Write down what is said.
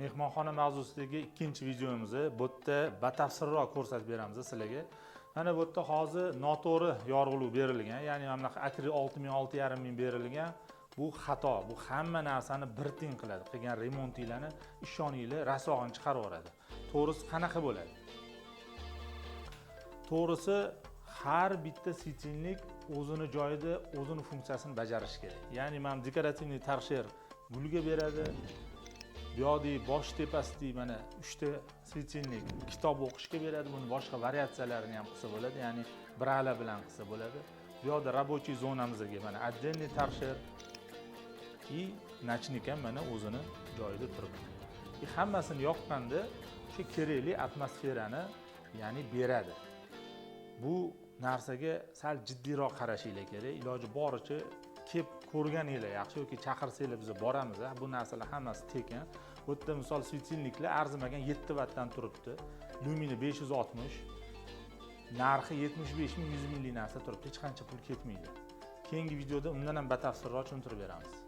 Mehmonxona mavzusidagi ikkinchi videomizni bu yerda batafsilroq ko'rsatib beramiz sizlarga. Mana bu yerda hozir noto'g'ri yorug'lik berilgan, ya'ni mana bunaqa akri 6000 6500 berilgan. Bu xato. Bu hamma narsani bir teng qiladi. Qilgan remontinglarni ishoninglar, rasvog'ini chiqarib yuboradi. To'g'risi qanaqa bo'ladi? To'g'risi har bitta svetilnik o'zini joyida o'zini funksiyasini bajarishi kerak. Ya'ni mana dekorativniy tarsher gulga beradi. Bu yoqda bosh tepasidagi mana 3 ta svetilnik kitob o'qishga beradi. Buni boshqa variatsiyalarini ham qilsa bo'ladi, ya'ni brala bilan qilsa bo'ladi. Bu yoqda рабочий zonamizga mana отдельный tarsher и nachnik ham mana o'zini joyida turibdi. Hammasini yoqqanda o'sha kerakli atmosferani, ya'ni beradi. Bu narsaga sal jiddiyroq qarashinglar kerak. Iloji boricha kelib ko'rganinglar yaxshi yoki chaqirsanglar biz boramiz. Bu narsalar hammasi tekin. Bu yerda misol svetilniklar arzimagan 7 vattdan turibdi. Lumini 560, narxi 75 ming 100 minglik narsa turibdi. Hech qancha pul ketmaydi. Keyingi videoda undan ham batafsilroq tushuntirib beramiz.